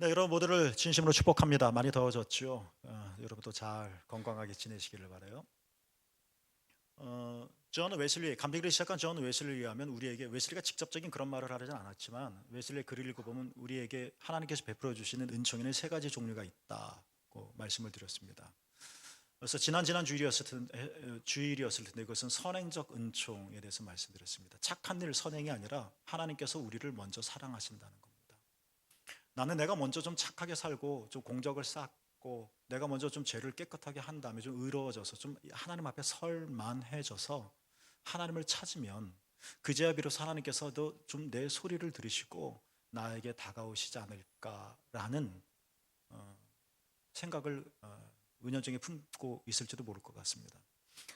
네, 여러분 모두를 진심으로 축복합니다. 많이 더워졌죠. 여러분도 잘 건강하게 지내시기를 바라요. 존 웨슬리, 감리교를 시작한 존 웨슬리에 하면 우리에게 웨슬리가 직접적인 그런 말을 하진 않았지만 웨슬리의 글을 읽어보면 우리에게 하나님께서 베풀어 주시는 은총에는 세 가지 종류가 있다고 말씀을 드렸습니다. 그래서 지난 주일이었을 텐데 그것은 선행적 은총에 대해서 말씀드렸습니다. 착한 일 선행이 아니라 하나님께서 우리를 먼저 사랑하신다는 겁니다. 나는 내가 먼저 좀 착하게 살고 좀 공적을 쌓고 내가 먼저 좀 죄를 깨끗하게 한 다음에 좀 의로워져서 좀 하나님 앞에 설만해져서 하나님을 찾으면 그제야 비로소 하나님께서도 좀 내 소리를 들으시고 나에게 다가오시지 않을까라는 생각을 은연중에 품고 있을지도 모를 것 같습니다.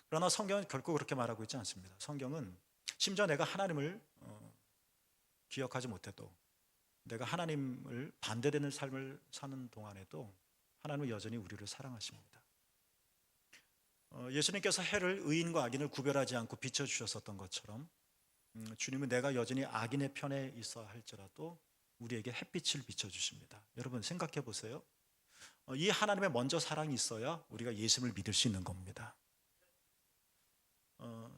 그러나 성경은 결코 그렇게 말하고 있지 않습니다. 성경은 심지어 내가 하나님을 기억하지 못해도 내가 하나님을 반대되는 삶을 사는 동안에도 하나님은 여전히 우리를 사랑하십니다. 예수님께서 해를 의인과 악인을 구별하지 않고 비춰주셨었던 것처럼 주님은 내가 여전히 악인의 편에 있어 할지라도 우리에게 햇빛을 비춰주십니다. 여러분 생각해 보세요. 이 하나님의 먼저 사랑이 있어야 우리가 예수님을 믿을 수 있는 겁니다.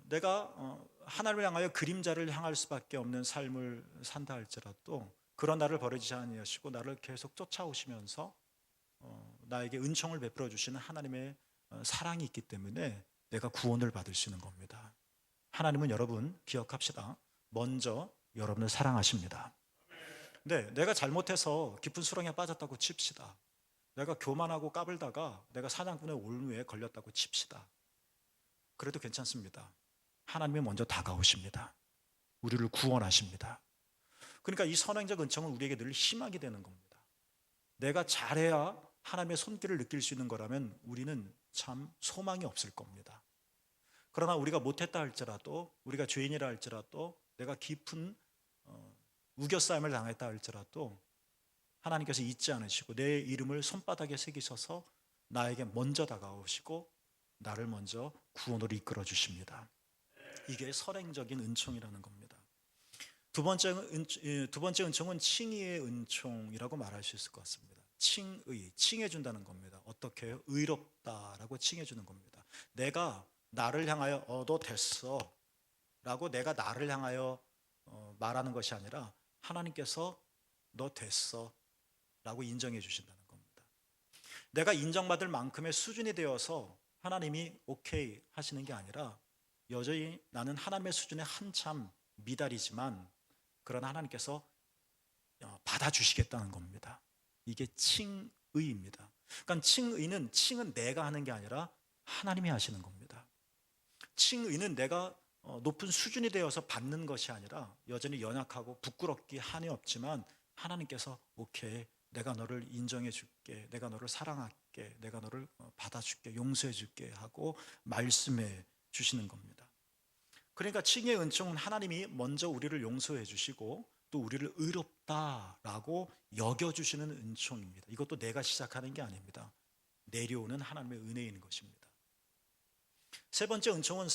내가 하나님을 향하여 그림자를 향할 수밖에 없는 삶을 산다 할지라도 그런 나를 버리지 아니하시고 나를 계속 쫓아오시면서 나에게 은총을 베풀어 주시는 하나님의 사랑이 있기 때문에 내가 구원을 받을 수 있는 겁니다. 하나님은 여러분 기억합시다. 먼저 여러분을 사랑하십니다. 네, 내가 잘못해서 깊은 수렁에 빠졌다고 칩시다. 내가 교만하고 까불다가 내가 사냥꾼의 올무에 걸렸다고 칩시다. 그래도 괜찮습니다. 하나님이 먼저 다가오십니다. 우리를 구원하십니다. 그러니까 이 선행적 은총은 우리에게 늘 희망이 되는 겁니다. 내가 잘해야 하나님의 손길을 느낄 수 있는 거라면 우리는 참 소망이 없을 겁니다. 그러나 우리가 못했다 할지라도 우리가 죄인이라 할지라도 내가 깊은 우겨싸임을 당했다 할지라도 하나님께서 잊지 않으시고 내 이름을 손바닥에 새기셔서 나에게 먼저 다가오시고 나를 먼저 구원으로 이끌어 주십니다. 이게 선행적인 은총이라는 겁니다. 두 번째 은총은 칭의의 은총이라고 말할 수 있을 것 같습니다. 칭의, 칭해 준다는 겁니다. 어떻게 해요? 의롭다라고 칭해 주는 겁니다. 내가 나를 향하여 너 됐어 라고 내가 나를 향하여 말하는 것이 아니라 하나님께서 너 됐어 라고 인정해 주신다는 겁니다. 내가 인정받을 만큼의 수준이 되어서 하나님이 오케이 하시는 게 아니라 여전히 나는 하나님의 수준에 한참 미달이지만 그러나 하나님께서 받아주시겠다는 겁니다. 이게 칭의입니다. 그러니까 칭은 내가 하는 게 아니라 하나님이 하시는 겁니다. 칭의는 내가 높은 수준이 되어서 받는 것이 아니라 여전히 연약하고 부끄럽기 한이 없지만 하나님께서 오케이 내가 너를 인정해 줄게, 내가 너를 사랑할게, 내가 너를 받아줄게, 용서해 줄게 하고 말씀해 주시는 겁니다. 그러니까 칭의 은총은 하나님이 먼저 우리를 용서해 주시고 또 우리를 의롭다라고 여겨주시는 은총입니다. 이것도 내가 시작하는 게 아닙니다. 내려오는 하나님의 은혜인 것입니다. 세 번째 은총은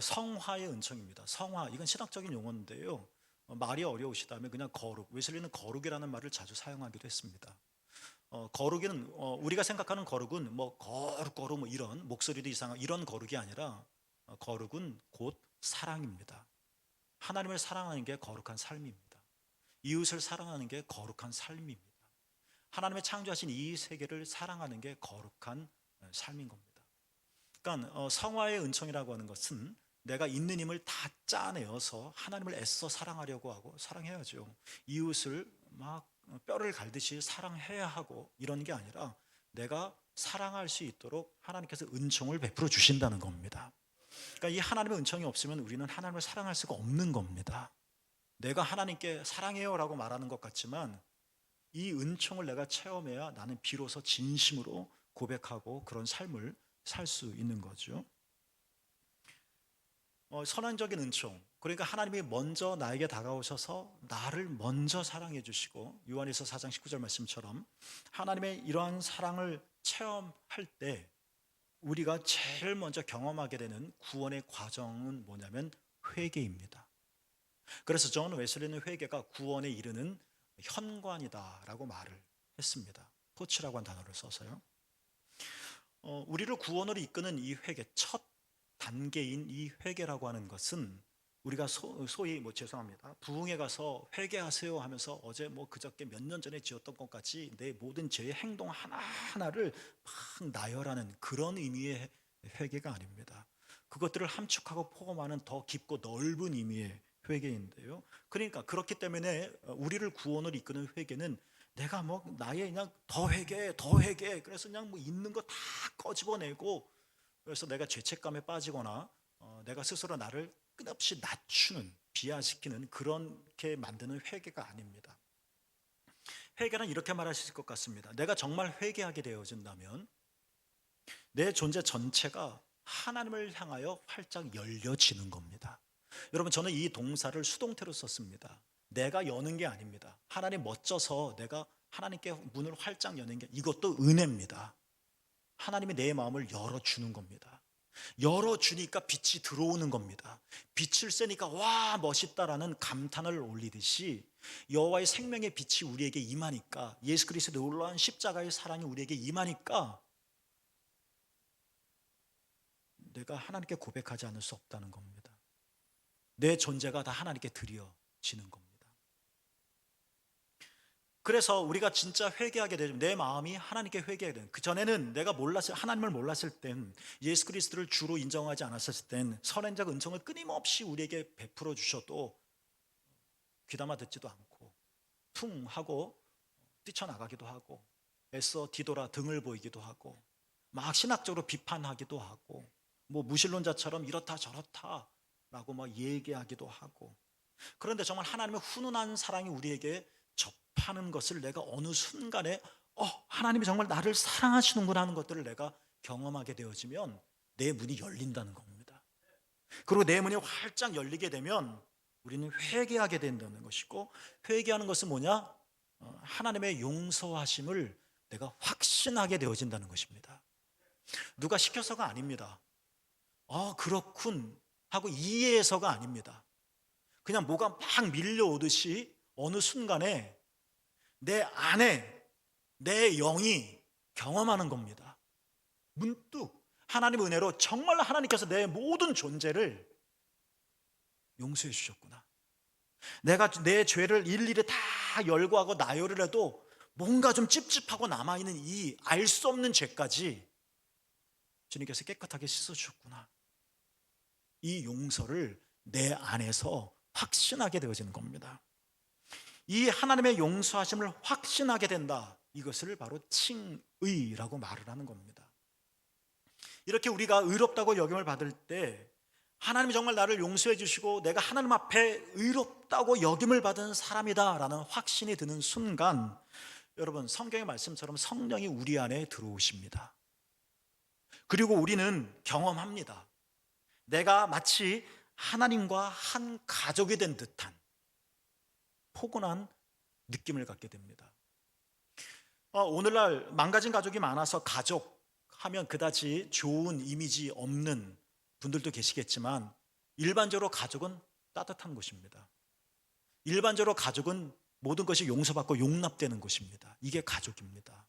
성화의 은총입니다. 성화, 이건 신학적인 용어인데요. 말이 어려우시다면 그냥 거룩, 웨슬리는 거룩이라는 말을 자주 사용하기도 했습니다. 거룩은 우리가 생각하는 거룩은 뭐 거룩 뭐 이런 목소리도 이상한 이런 거룩이 아니라 거룩은 곧 사랑입니다. 하나님을 사랑하는 게 거룩한 삶입니다. 이웃을 사랑하는 게 거룩한 삶입니다. 하나님의 창조하신 이 세계를 사랑하는 게 거룩한 삶인 겁니다. 그러니까 성화의 은총이라고 하는 것은 내가 있는 힘을 다 짜내어서 하나님을 애써 사랑하려고 하고 사랑해야죠. 이웃을 막 뼈를 갈듯이 사랑해야 하고 이런 게 아니라 내가 사랑할 수 있도록 하나님께서 은총을 베풀어 주신다는 겁니다. 그러니까 이 하나님의 은총이 없으면 우리는 하나님을 사랑할 수가 없는 겁니다. 내가 하나님께 사랑해요라고 말하는 것 같지만 이 은총을 내가 체험해야 나는 비로소 진심으로 고백하고 그런 삶을 살 수 있는 거죠. 선한적인 은총, 그러니까 하나님이 먼저 나에게 다가오셔서 나를 먼저 사랑해 주시고 요한일서 4장 19절 말씀처럼 하나님의 이러한 사랑을 체험할 때 우리가 제일 먼저 경험하게 되는 구원의 과정은 뭐냐면 회개입니다. 그래서 존 웨슬리는 회개가 구원에 이르는 현관이다라고 말을 했습니다. 토치라고 한 단어를 써서요. 우리를 구원으로 이끄는 이 회개, 첫 단계인 이 회개라고 하는 것은 우리가 소위 죄송합니다. 부흥회 가서 회개하세요 하면서 어제 그저께 몇 년 전에 지었던 것까지 내 모든 죄의 행동 하나하나를 막 나열하는 그런 의미의 회개가 아닙니다. 그것들을 함축하고 포함하는 더 깊고 넓은 의미의 회개인데요. 그러니까 그렇기 때문에 우리를 구원으로 이끄는 회개는 내가 나의 그냥 더 회개 그래서 그냥 있는 거 다 꺼집어내고 그래서 내가 죄책감에 빠지거나 내가 스스로 나를 끝없이 낮추는 비하시키는 그렇게 만드는 회개가 아닙니다. 회개는 이렇게 말하실 것 같습니다. 내가 정말 회개하게 되어진다면 내 존재 전체가 하나님을 향하여 활짝 열려지는 겁니다. 여러분, 저는 이 동사를 수동태로 썼습니다. 내가 여는 게 아닙니다. 하나님 멋져서 내가 하나님께 문을 활짝 여는 게, 이것도 은혜입니다. 하나님이 내 마음을 열어주는 겁니다. 열어주니까 빛이 들어오는 겁니다. 빛을 쐬니까 와 멋있다라는 감탄을 올리듯이 여호와의 생명의 빛이 우리에게 임하니까, 예수 그리스도의 놀라운 십자가의 사랑이 우리에게 임하니까 내가 하나님께 고백하지 않을 수 없다는 겁니다. 내 존재가 다 하나님께 드려지는 겁니다. 그래서 우리가 진짜 회개하게 되면 내 마음이 하나님께 회개하게 되는, 그전에는 내가 하나님을 몰랐을 땐, 예수 그리스도를 주로 인정하지 않았을 땐 선행적 은총을 끊임없이 우리에게 베풀어 주셔도 귀담아 듣지도 않고 퉁 하고 뛰쳐나가기도 하고 애써 뒤돌아 등을 보이기도 하고 막 신학적으로 비판하기도 하고 무신론자처럼 이렇다 저렇다 라고 얘기하기도 하고, 그런데 정말 하나님의 훈훈한 사랑이 우리에게 접하는 것을 내가 어느 순간에 하나님이 정말 나를 사랑하시는구나 하는 것들을 내가 경험하게 되어지면 내 문이 열린다는 겁니다. 그리고 내 문이 활짝 열리게 되면 우리는 회개하게 된다는 것이고, 회개하는 것은 뭐냐? 하나님의 용서하심을 내가 확신하게 되어진다는 것입니다. 누가 시켜서가 아닙니다. 그렇군 하고 이해해서가 아닙니다. 그냥 뭐가 막 밀려오듯이 어느 순간에 내 안에 내 영이 경험하는 겁니다. 문득 하나님의 은혜로 정말 하나님께서 내 모든 존재를 용서해 주셨구나. 내가 내 죄를 일일이 다 열거하고 나열을 해도 뭔가 좀 찝찝하고 남아있는 이 알 수 없는 죄까지 주님께서 깨끗하게 씻어주셨구나. 이 용서를 내 안에서 확신하게 되어지는 겁니다. 이 하나님의 용서하심을 확신하게 된다. 이것을 바로 칭의라고 말을 하는 겁니다. 이렇게 우리가 의롭다고 여김을 받을 때 하나님이 정말 나를 용서해 주시고 내가 하나님 앞에 의롭다고 여김을 받은 사람이다 라는 확신이 드는 순간, 여러분, 성경의 말씀처럼 성령이 우리 안에 들어오십니다. 그리고 우리는 경험합니다. 내가 마치 하나님과 한 가족이 된 듯한 포근한 느낌을 갖게 됩니다. 오늘날 망가진 가족이 많아서 가족 하면 그다지 좋은 이미지 없는 분들도 계시겠지만, 일반적으로 가족은 따뜻한 곳입니다. 일반적으로 가족은 모든 것이 용서받고 용납되는 곳입니다. 이게 가족입니다.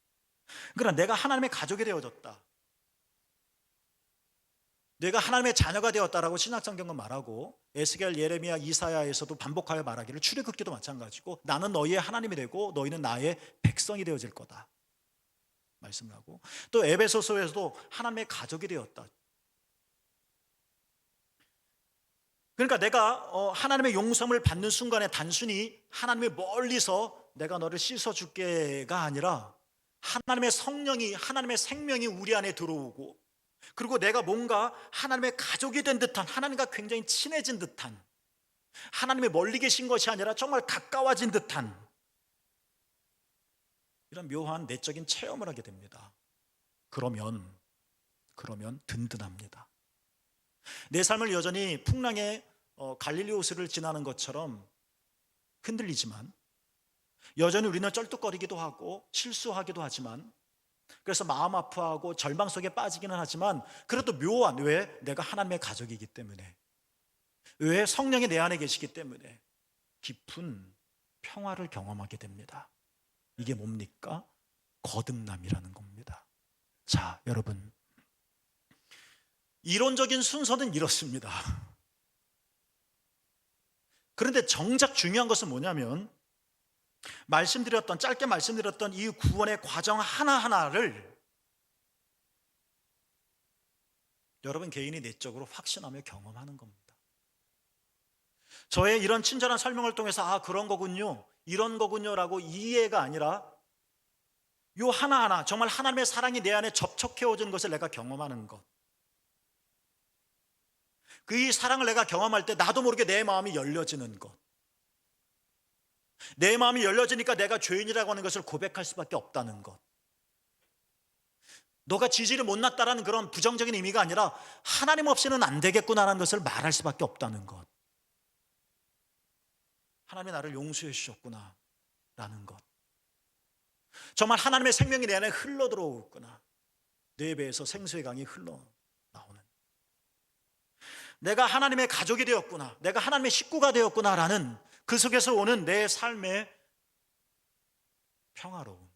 그러나 내가 하나님의 가족이 되어졌다, 내가 하나님의 자녀가 되었다라고 신약성경은 말하고, 에스겔, 예레미야, 이사야에서도 반복하여 말하기를, 출애굽기도 마찬가지고 나는 너희의 하나님이 되고 너희는 나의 백성이 되어질 거다 말씀을 하고, 또 에베소서에서도 하나님의 가족이 되었다. 그러니까 내가 하나님의 용서를 받는 순간에 단순히 하나님의 멀리서 내가 너를 씻어줄게가 아니라 하나님의 성령이, 하나님의 생명이 우리 안에 들어오고, 그리고 내가 뭔가 하나님의 가족이 된 듯한, 하나님과 굉장히 친해진 듯한, 하나님이 멀리 계신 것이 아니라 정말 가까워진 듯한 이런 묘한 내적인 체험을 하게 됩니다. 그러면 든든합니다. 내 삶을 여전히 풍랑의 갈릴리 호수를 지나는 것처럼 흔들리지만, 여전히 우리는 쩔뚝거리기도 하고 실수하기도 하지만, 그래서 마음 아파하고 절망 속에 빠지기는 하지만, 그래도 묘한, 왜? 내가 하나님의 가족이기 때문에, 왜? 성령이 내 안에 계시기 때문에 깊은 평화를 경험하게 됩니다. 이게 뭡니까? 거듭남이라는 겁니다. 자, 여러분, 이론적인 순서는 이렇습니다. 그런데 정작 중요한 것은 뭐냐면 짧게 말씀드렸던 이 구원의 과정 하나하나를 여러분 개인이 내적으로 확신하며 경험하는 겁니다. 저의 이런 친절한 설명을 통해서 그런 거군요, 이런 거군요라고 이해가 아니라 요 하나하나 정말 하나님의 사랑이 내 안에 접촉해 오는 것을 내가 경험하는 것. 그 이 사랑을 내가 경험할 때 나도 모르게 내 마음이 열려지는 것. 내 마음이 열려지니까 내가 죄인이라고 하는 것을 고백할 수밖에 없다는 것. 너가 지지를 못났다라는 그런 부정적인 의미가 아니라 하나님 없이는 안 되겠구나라는 것을 말할 수밖에 없다는 것. 하나님이 나를 용서해 주셨구나라는 것. 정말 하나님의 생명이 내 안에 흘러 들어오구나. 내 배에서 생수의 강이 흘러 나오는. 내가 하나님의 가족이 되었구나, 내가 하나님의 식구가 되었구나라는 그 속에서 오는 내 삶의 평화로움,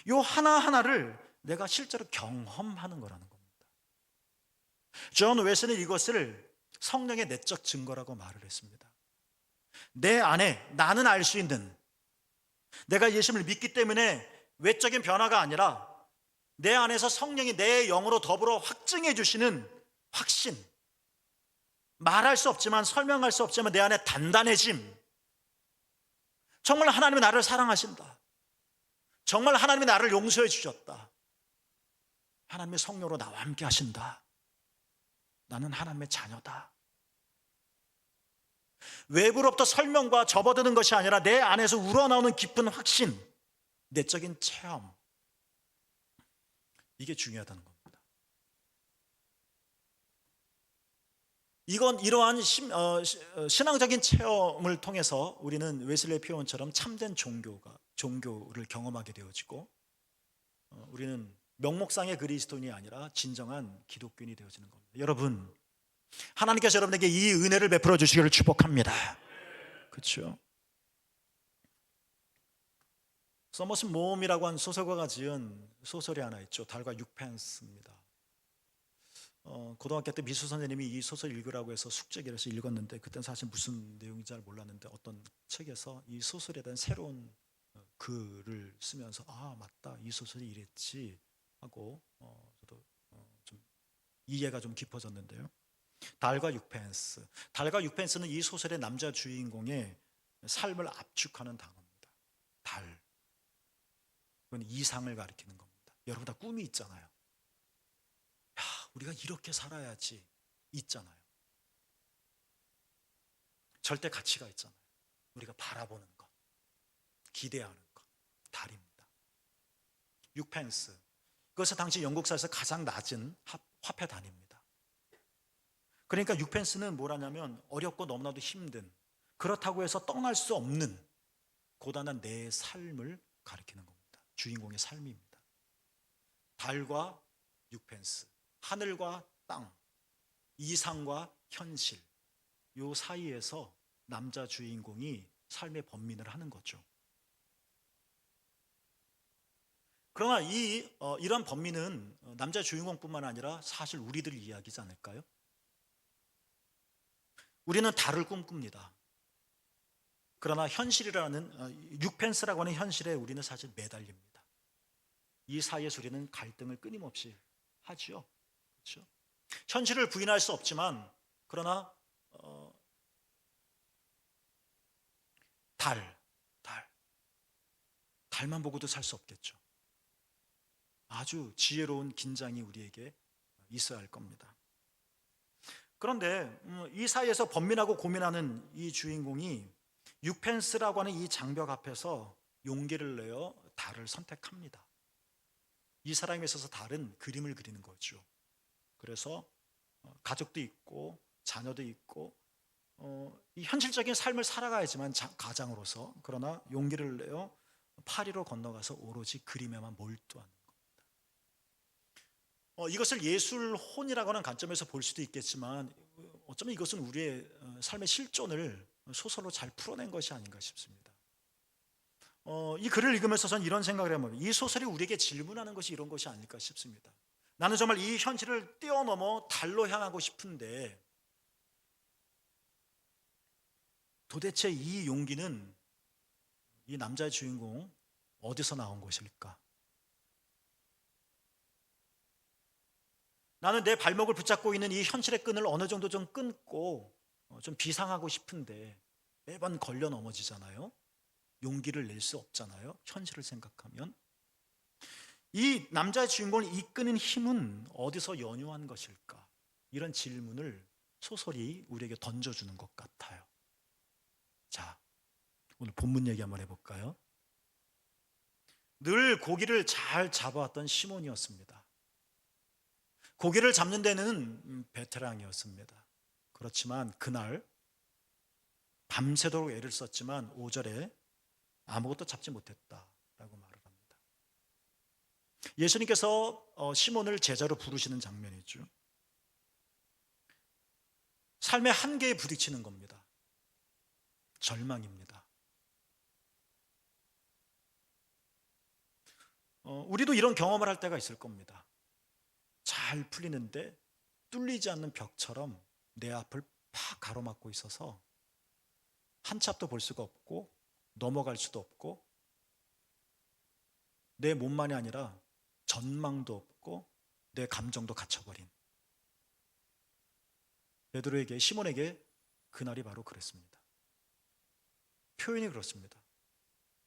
이 하나하나를 내가 실제로 경험하는 거라는 겁니다. 존 웨슬리는 이것을 성령의 내적 증거라고 말을 했습니다. 내 안에 나는 알 수 있는, 내가 예수님을 믿기 때문에 외적인 변화가 아니라 내 안에서 성령이 내 영으로 더불어 확증해 주시는 확신, 말할 수 없지만, 설명할 수 없지만 내 안에 단단해짐. 정말 하나님이 나를 사랑하신다, 정말 하나님이 나를 용서해 주셨다, 하나님의 성령으로 나와 함께 하신다, 나는 하나님의 자녀다. 외부로부터 설명과 접어드는 것이 아니라 내 안에서 우러나오는 깊은 확신, 내적인 체험, 이게 중요하다는 겁니다. 이러한 신앙적인 체험을 통해서 우리는 웨슬리의 표현처럼 참된 종교를 경험하게 되어지고, 우리는 명목상의 그리스도인이 아니라 진정한 기독교인이 되어지는 겁니다. 여러분, 하나님께서 여러분에게 이 은혜를 베풀어 주시기를 축복합니다. 그렇죠? 서머스 모험이라고 한 소설가가 지은 소설이 하나 있죠. 달과 6펜스입니다. 고등학교 때 미술 선생님이 이 소설 읽으라고 해서 숙제기를 해서 읽었는데, 그때는 사실 무슨 내용인지 잘 몰랐는데 어떤 책에서 이 소설에 대한 새로운 글을 쓰면서 맞다, 이 소설이 이랬지 하고 저도 좀 이해가 좀 깊어졌는데요. 달과 6펜스. 달과 6펜스는 이 소설의 남자 주인공의 삶을 압축하는 단어입니다. 달. 그건 이상을 가리키는 겁니다. 여러분 다 꿈이 있잖아요. 우리가 이렇게 살아야지 있잖아요. 절대 가치가 있잖아요. 우리가 바라보는 것, 기대하는 것, 달입니다. 6펜스. 그것은 당시 영국사에서 가장 낮은 화폐 단위입니다. 그러니까 6펜스는 뭐라냐면 어렵고 너무나도 힘든, 그렇다고 해서 떠날 수 없는 고단한 내 삶을 가리키는 겁니다. 주인공의 삶입니다. 달과 6펜스, 하늘과 땅, 이상과 현실, 요 사이에서 남자 주인공이 삶의 번민을 하는 거죠. 그러나 이런 번민은 남자 주인공뿐만 아니라 사실 우리들 이야기지 않을까요? 우리는 달을 꿈꿉니다. 그러나 현실이라는 6펜스라고 하는 현실에 우리는 사실 매달립니다. 이 사이에서 우리는 갈등을 끊임없이 하죠. 그렇죠? 현실을 부인할 수 없지만, 그러나 달만 보고도 살 수 없겠죠. 아주 지혜로운 긴장이 우리에게 있어야 할 겁니다. 그런데 이 사이에서 번민하고 고민하는 이 주인공이 6펜스라고 하는 이 장벽 앞에서 용기를 내어 달을 선택합니다. 이 사람에 있어서 달은 그림을 그리는 거죠. 그래서 가족도 있고 자녀도 있고 이 현실적인 삶을 살아가야지만 가장으로서, 그러나 용기를 내어 파리로 건너가서 오로지 그림에만 몰두하는 겁니다. 이것을 예술혼이라고 하는 관점에서 볼 수도 있겠지만, 어쩌면 이것은 우리의 삶의 실존을 소설로 잘 풀어낸 것이 아닌가 싶습니다. 이 글을 읽으면서 저는 이런 생각을 해봅니다. 이 소설이 우리에게 질문하는 것이 이런 것이 아닐까 싶습니다. 나는 정말 이 현실을 뛰어넘어 달로 향하고 싶은데 도대체 이 용기는 이 남자의 주인공 어디서 나온 것일까? 나는 내 발목을 붙잡고 있는 이 현실의 끈을 어느 정도 좀 끊고 좀 비상하고 싶은데 매번 걸려 넘어지잖아요. 용기를 낼 수 없잖아요. 현실을 생각하면. 이 남자의 주인공을 이끄는 힘은 어디서 연유한 것일까? 이런 질문을 소설이 우리에게 던져주는 것 같아요. 자, 오늘 본문 얘기 한번 해볼까요? 늘 고기를 잘 잡아왔던 시몬이었습니다. 고기를 잡는 데는 베테랑이었습니다. 그렇지만 그날 밤새도록 애를 썼지만 5절에 아무것도 잡지 못했다라고 말을 합니다. 예수님께서 시몬을 제자로 부르시는 장면이죠. 삶의 한계에 부딪히는 겁니다. 절망입니다. 우리도 이런 경험을 할 때가 있을 겁니다. 잘 풀리는데 뚫리지 않는 벽처럼 내 앞을 팍 가로막고 있어서 한 치 앞도 볼 수가 없고 넘어갈 수도 없고 내 몸만이 아니라 전망도 없고 내 감정도 갇혀버린 베드로에게, 시몬에게 그날이 바로 그랬습니다. 표현이 그렇습니다.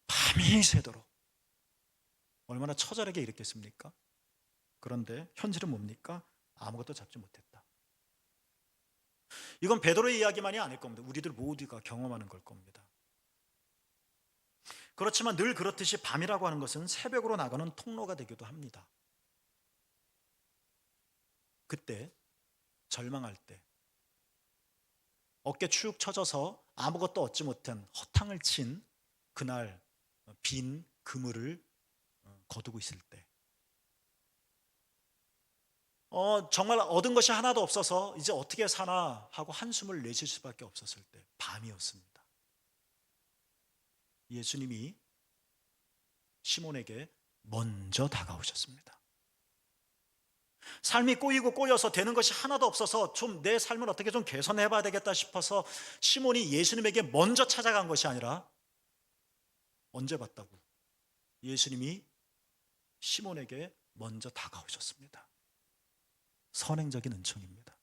밤이 새도록. 얼마나 처절하게 일했겠습니까? 그런데 현실은 뭡니까? 아무것도 잡지 못했다. 이건 베드로의 이야기만이 아닐 겁니다. 우리들 모두가 경험하는 걸 겁니다. 그렇지만 늘 그렇듯이 밤이라고 하는 것은 새벽으로 나가는 통로가 되기도 합니다. 그때 절망할 때 어깨 축 처져서 아무것도 얻지 못한 허탕을 친 그날 빈 그물을 거두고 있을 때 정말 얻은 것이 하나도 없어서 이제 어떻게 사나 하고 한숨을 내쉴 수밖에 없었을 때 밤이었습니다. 예수님이 시몬에게 먼저 다가오셨습니다. 삶이 꼬이고 꼬여서 되는 것이 하나도 없어서 좀 내 삶을 어떻게 좀 개선해 봐야 되겠다 싶어서 시몬이 예수님에게 먼저 찾아간 것이 아니라 언제 봤다고? 예수님이 시몬에게 먼저 다가오셨습니다. 선행적인 은총입니다.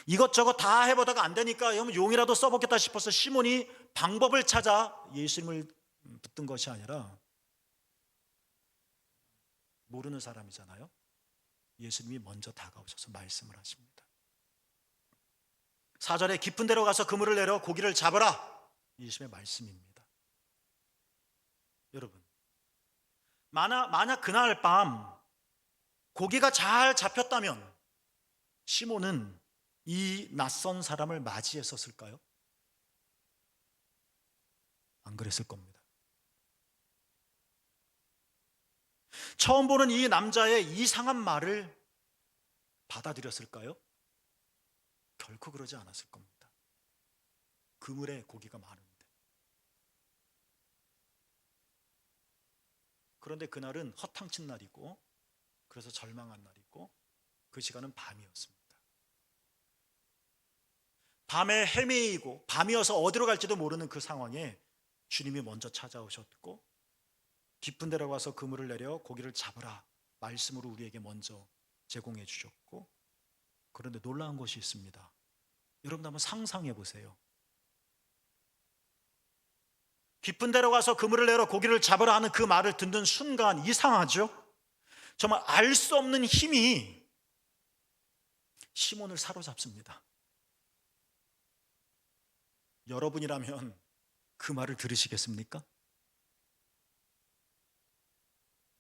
이것저것 다 해보다가 안 되니까 용이라도 써보겠다 싶어서 시몬이 방법을 찾아 예수님을 붙든 것이 아니라 모르는 사람이잖아요. 예수님이 먼저 다가오셔서 말씀을 하십니다. 4절에 깊은 데로 가서 그물을 내려 고기를 잡으라. 예수님의 말씀입니다. 여러분, 만약 그날 밤 고기가 잘 잡혔다면 시몬은 이 낯선 사람을 맞이했었을까요? 안 그랬을 겁니다. 처음 보는 이 남자의 이상한 말을 받아들였을까요? 결코 그러지 않았을 겁니다. 그물에 고기가 많은데. 그런데 그날은 허탕친 날이고 그래서 절망한 날이고 그 시간은 밤이었습니다. 밤에 헤매이고 밤이어서 어디로 갈지도 모르는 그 상황에 주님이 먼저 찾아오셨고 깊은 데로 가서 그물을 내려 고기를 잡으라 말씀으로 우리에게 먼저 제공해 주셨고 그런데 놀라운 것이 있습니다. 여러분 한번 상상해 보세요. 깊은 데로 가서 그물을 내려 고기를 잡으라 하는 그 말을 듣는 순간 이상하죠? 정말 알 수 없는 힘이 시몬을 사로잡습니다. 여러분이라면 그 말을 들으시겠습니까?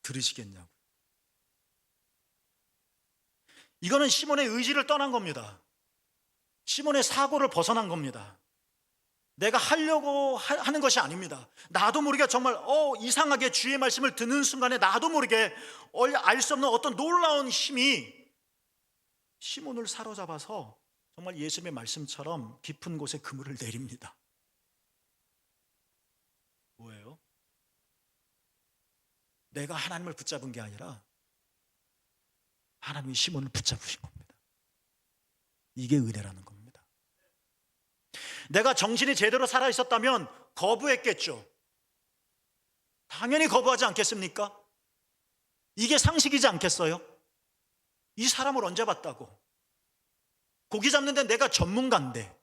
들으시겠냐고. 이거는 시몬의 의지를 떠난 겁니다. 시몬의 사고를 벗어난 겁니다. 내가 하려고 하는 것이 아닙니다. 나도 모르게 정말 이상하게 주의 말씀을 듣는 순간에 나도 모르게 알 수 없는 어떤 놀라운 힘이 시몬을 사로잡아서 정말 예수님의 말씀처럼 깊은 곳에 그물을 내립니다. 뭐예요? 내가 하나님을 붙잡은 게 아니라 하나님이 시몬을 붙잡으신 겁니다. 이게 은혜라는 겁니다. 내가 정신이 제대로 살아 있었다면 거부했겠죠. 당연히 거부하지 않겠습니까? 이게 상식이지 않겠어요? 이 사람을 언제 봤다고? 고기 잡는데 내가 전문가인데.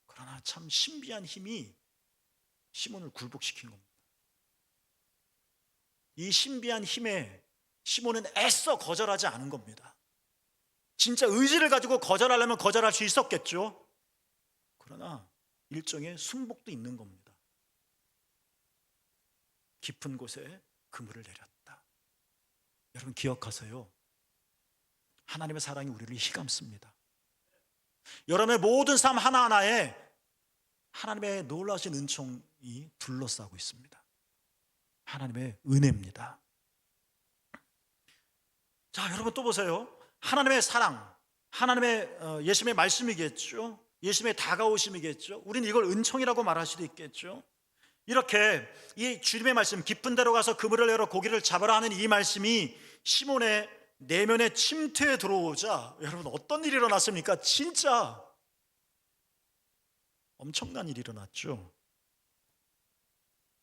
그러나 참 신비한 힘이 시몬을 굴복시킨 겁니다. 이 신비한 힘에 시몬은 애써 거절하지 않은 겁니다. 진짜 의지를 가지고 거절하려면 거절할 수 있었겠죠. 그러나 일종의 승복도 있는 겁니다. 깊은 곳에 그물을 내렸다. 여러분 기억하세요. 하나님의 사랑이 우리를 휘감습니다. 여러분의 모든 삶 하나하나에 하나님의 놀라우신 은총이 둘러싸고 있습니다. 하나님의 은혜입니다. 자, 여러분 또 보세요. 하나님의 사랑, 하나님의 예수님의 말씀이겠죠. 예수님의 다가오심이겠죠. 우리는 이걸 은총이라고 말할 수도 있겠죠. 이렇게 이 주님의 말씀, 깊은 데로 가서 그물을 내려 고기를 잡으라 하는 이 말씀이 시몬의 내면의 침투에 들어오자 여러분 어떤 일이 일어났습니까? 진짜 엄청난 일이 일어났죠.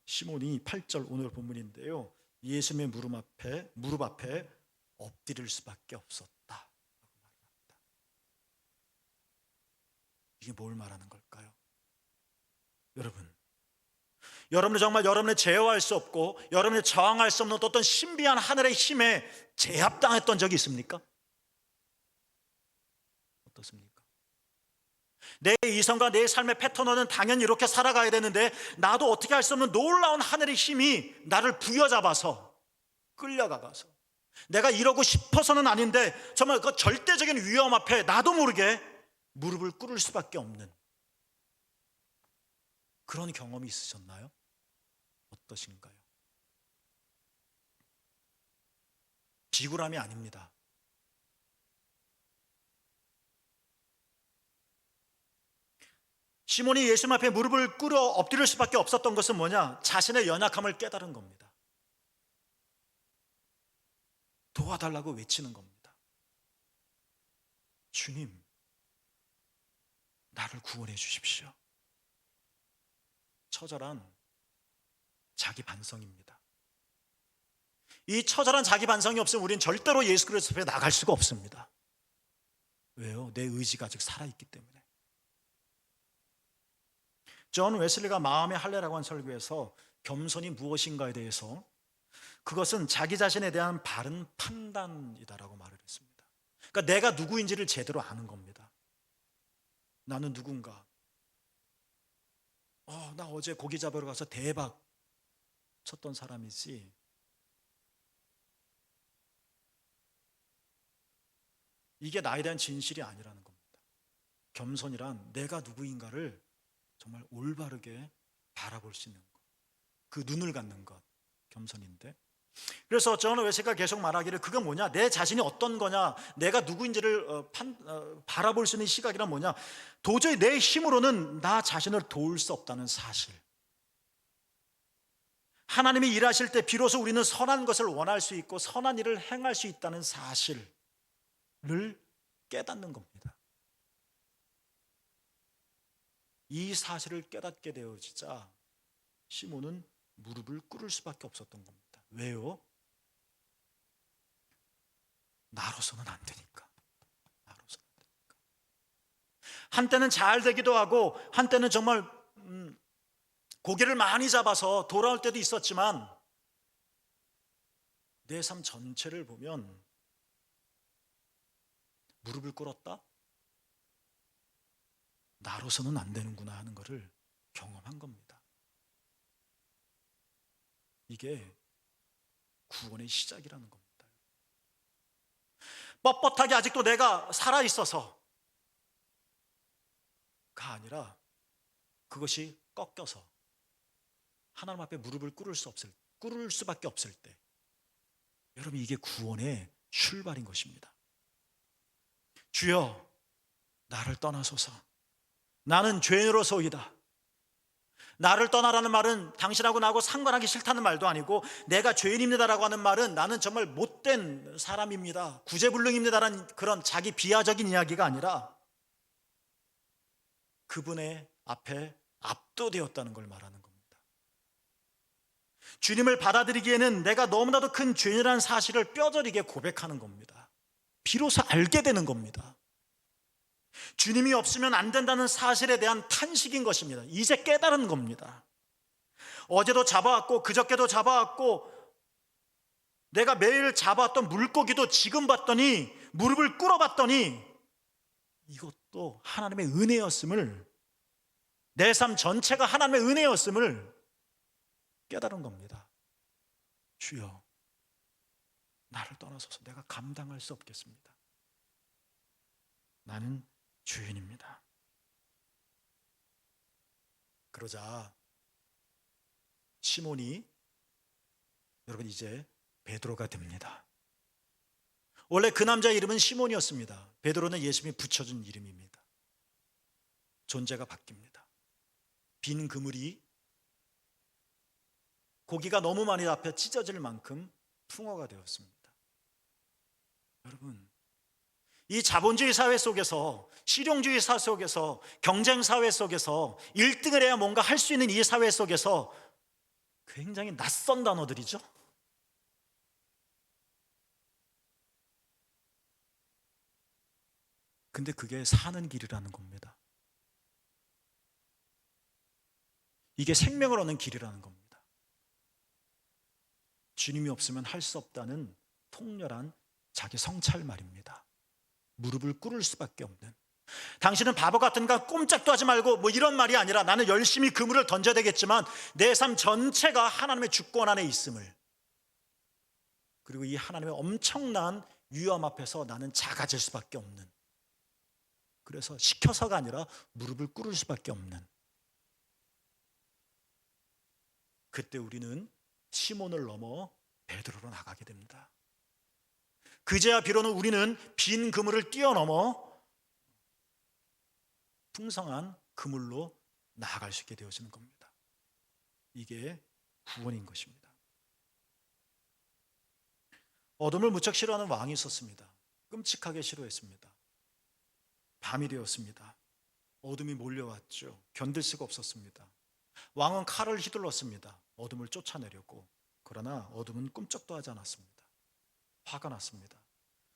시몬이 8절 오늘 본문인데요, 예수님의 무릎 앞에 엎드릴 수밖에 없었다. 이게 뭘 말하는 걸까요? 여러분은 정말 여러분의 제어할 수 없고 여러분의 저항할 수 없는 어떤 신비한 하늘의 힘에 제압당했던 적이 있습니까? 어떻습니까? 내 이성과 내 삶의 패턴은 당연히 이렇게 살아가야 되는데 나도 어떻게 할 수 없는 놀라운 하늘의 힘이 나를 부여잡아서 끌려가서 내가 이러고 싶어서는 아닌데 정말 그 절대적인 위험 앞에 나도 모르게 무릎을 꿇을 수밖에 없는 그런 경험이 있으셨나요? 어떠신가요? 비굴함이 아닙니다. 시몬이 예수님 앞에 무릎을 꿇어 엎드릴 수밖에 없었던 것은 뭐냐? 자신의 연약함을 깨달은 겁니다. 도와달라고 외치는 겁니다. 주님, 나를 구원해 주십시오. 처절한 자기 반성입니다. 이 처절한 자기 반성이 없으면 우리는 절대로 예수 그리스도 앞에 나갈 수가 없습니다. 왜요? 내 의지가 아직 살아있기 때문에. 존 웨슬리가 마음의 할례라고 한 설교에서 겸손이 무엇인가에 대해서 그것은 자기 자신에 대한 바른 판단이다라고 말을 했습니다. 그러니까 내가 누구인지를 제대로 아는 겁니다. 나는 누군가. 나 어제 고기 잡으러 가서 대박 쳤던 사람이지. 이게 나에 대한 진실이 아니라는 겁니다. 겸손이란 내가 누구인가를 정말 올바르게 바라볼 수 있는 것, 그 눈을 갖는 것, 겸손인데. 그래서 존 웨슬리가 계속 말하기를 그건 뭐냐? 내 자신이 어떤 거냐? 내가 누구인지를 바라볼 수 있는 시각이란 뭐냐? 도저히 내 힘으로는 나 자신을 도울 수 없다는 사실. 하나님이 일하실 때 비로소 우리는 선한 것을 원할 수 있고 선한 일을 행할 수 있다는 사실을 깨닫는 겁니다. 이 사실을 깨닫게 되어지자 시몬은 무릎을 꿇을 수밖에 없었던 겁니다. 왜요? 나로서는 안 되니까. 한때는 잘 되기도 하고 한때는 정말 고기를 많이 잡아서 돌아올 때도 있었지만 내 삶 전체를 보면 무릎을 꿇었다? 나로서는 안 되는구나 하는 것을 경험한 겁니다. 이게 구원의 시작이라는 겁니다. 뻣뻣하게 아직도 내가 살아있어서가 아니라 그것이 꺾여서 하나님 앞에 무릎을 꿇을 수밖에 없을 때, 여러분 이게 구원의 출발인 것입니다. 주여 나를 떠나소서, 나는 죄인으로서이다. 나를 떠나라는 말은 당신하고 나하고 상관하기 싫다는 말도 아니고, 내가 죄인입니다라고 하는 말은 나는 정말 못된 사람입니다, 구제불능입니다라는 그런 자기 비하적인 이야기가 아니라 그분의 앞에 압도되었다는 걸 말하는 겁니다. 주님을 받아들이기에는 내가 너무나도 큰 죄인이라는 사실을 뼈저리게 고백하는 겁니다. 비로소 알게 되는 겁니다. 주님이 없으면 안 된다는 사실에 대한 탄식인 것입니다. 이제 깨달은 겁니다. 어제도 잡아왔고 그저께도 잡아왔고 내가 매일 잡아왔던 물고기도 지금 봤더니, 무릎을 꿇어봤더니 이것도 하나님의 은혜였음을, 내 삶 전체가 하나님의 은혜였음을 깨달은 겁니다. 주여, 나를 떠나소서. 내가 감당할 수 없겠습니다. 나는 주인입니다. 그러자 시몬이, 여러분, 이제 베드로가 됩니다. 원래 그 남자의 이름은 시몬이었습니다. 베드로는 예수님이 붙여준 이름입니다. 존재가 바뀝니다. 빈 그물이 고기가 너무 많이 잡혀 찢어질 만큼 풍어가 되었습니다. 여러분, 이 자본주의 사회 속에서, 실용주의 사회 속에서, 경쟁 사회 속에서 1등을 해야 뭔가 할 수 있는 이 사회 속에서 굉장히 낯선 단어들이죠. 근데 그게 사는 길이라는 겁니다. 이게 생명을 얻는 길이라는 겁니다. 주님이 없으면 할 수 없다는 통렬한 자기 성찰 말입니다. 무릎을 꿇을 수밖에 없는, 당신은 바보 같은가, 꼼짝도 하지 말고, 뭐 이런 말이 아니라 나는 열심히 그물을 던져야 되겠지만 내 삶 전체가 하나님의 주권 안에 있음을, 그리고 이 하나님의 엄청난 위험 앞에서 나는 작아질 수밖에 없는, 그래서 시켜서가 아니라 무릎을 꿇을 수밖에 없는, 그때 우리는 시몬을 넘어 베드로로 나가게 됩니다. 그제야 비로는 우리는 빈 그물을 뛰어넘어 풍성한 그물로 나아갈 수 있게 되어지는 겁니다. 이게 구원인 것입니다. 어둠을 무척 싫어하는 왕이 있었습니다. 끔찍하게 싫어했습니다. 밤이 되었습니다. 어둠이 몰려왔죠. 견딜 수가 없었습니다. 왕은 칼을 휘둘렀습니다. 어둠을 쫓아내려고. 그러나 어둠은 꿈쩍도 하지 않았습니다. 화가 났습니다.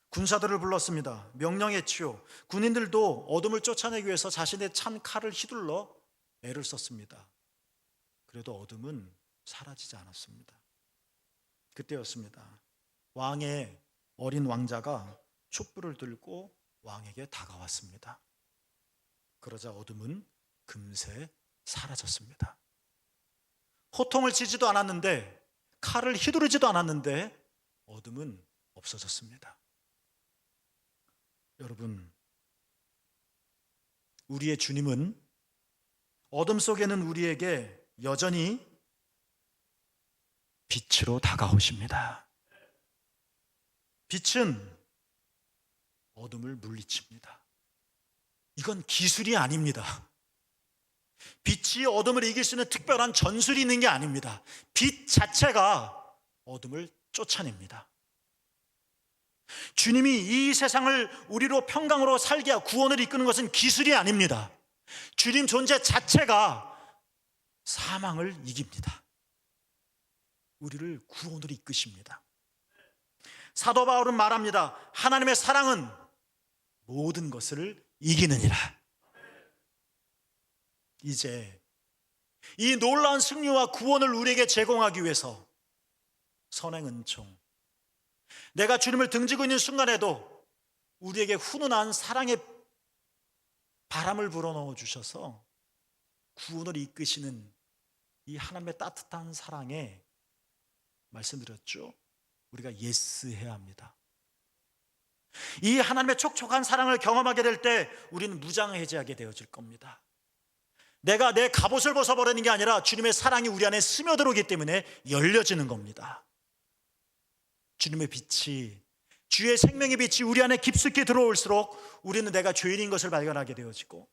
군사들을 불렀습니다. 명령했지요. 군인들도 어둠을 쫓아내기 위해서 자신의 찬 칼을 휘둘러 애를 썼습니다. 그래도 어둠은 사라지지 않았습니다. 그때였습니다. 왕의 어린 왕자가 촛불을 들고 왕에게 다가왔습니다. 그러자 어둠은 금세 사라졌습니다. 호통을 치지도 않았는데, 칼을 휘두르지도 않았는데 어둠은 없어졌습니다. 여러분, 우리의 주님은 어둠 속에는 우리에게 여전히 빛으로 다가오십니다. 빛은 어둠을 물리칩니다. 이건 기술이 아닙니다. 빛이 어둠을 이길 수 있는 특별한 전술이 있는 게 아닙니다. 빛 자체가 어둠을 쫓아냅니다. 주님이 이 세상을 우리로 평강으로 살게 하고 구원을 이끄는 것은 기술이 아닙니다. 주님 존재 자체가 사망을 이깁니다. 우리를 구원으로 이끄십니다. 사도 바울은 말합니다. 하나님의 사랑은 모든 것을 이기느니라. 이제 이 놀라운 승리와 구원을 우리에게 제공하기 위해서 선행 은총, 내가 주님을 등지고 있는 순간에도 우리에게 훈훈한 사랑의 바람을 불어넣어 주셔서 구원을 이끄시는 이 하나님의 따뜻한 사랑에, 말씀드렸죠, 우리가 예스해야 합니다. 이 하나님의 촉촉한 사랑을 경험하게 될 때 우리는 무장해제하게 되어질 겁니다. 내가 내 갑옷을 벗어버리는 게 아니라 주님의 사랑이 우리 안에 스며들어오기 때문에 열려지는 겁니다. 주님의 빛이, 주의 생명의 빛이 우리 안에 깊숙이 들어올수록 우리는 내가 죄인인 것을 발견하게 되어지고,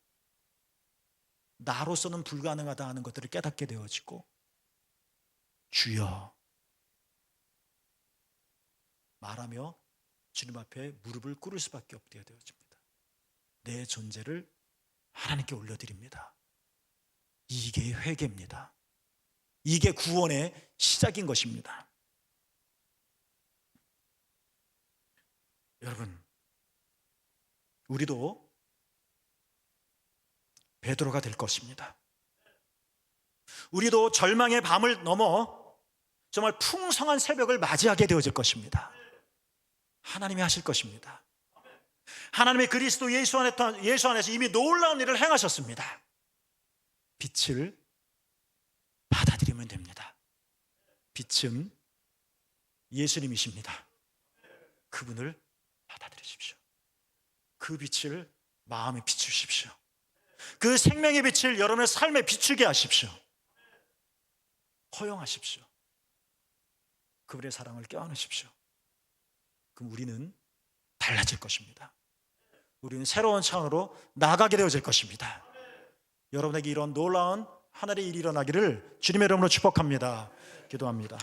나로서는 불가능하다 하는 것들을 깨닫게 되어지고 주여 말하며 주님 앞에 무릎을 꿇을 수밖에 없게 되어집니다. 내 존재를 하나님께 올려드립니다. 이게 회개입니다. 이게 구원의 시작인 것입니다. 여러분, 우리도 베드로가 될 것입니다. 우리도 절망의 밤을 넘어 정말 풍성한 새벽을 맞이하게 되어질 것입니다. 하나님이 하실 것입니다. 하나님의 그리스도 예수 안에서 이미 놀라운 일을 행하셨습니다. 빛을 받아들이면 됩니다. 빛은 예수님이십니다. 그분을 받아들이십시오. 그 빛을 마음에 비추십시오. 그 생명의 빛을 여러분의 삶에 비추게 하십시오. 허용하십시오. 그분의 사랑을 껴안으십시오. 그럼 우리는 달라질 것입니다. 우리는 새로운 차원으로 나아가게 되어질 것입니다. 여러분에게 이런 놀라운 하늘의 일이 일어나기를 주님의 이름으로 축복합니다. 기도합니다.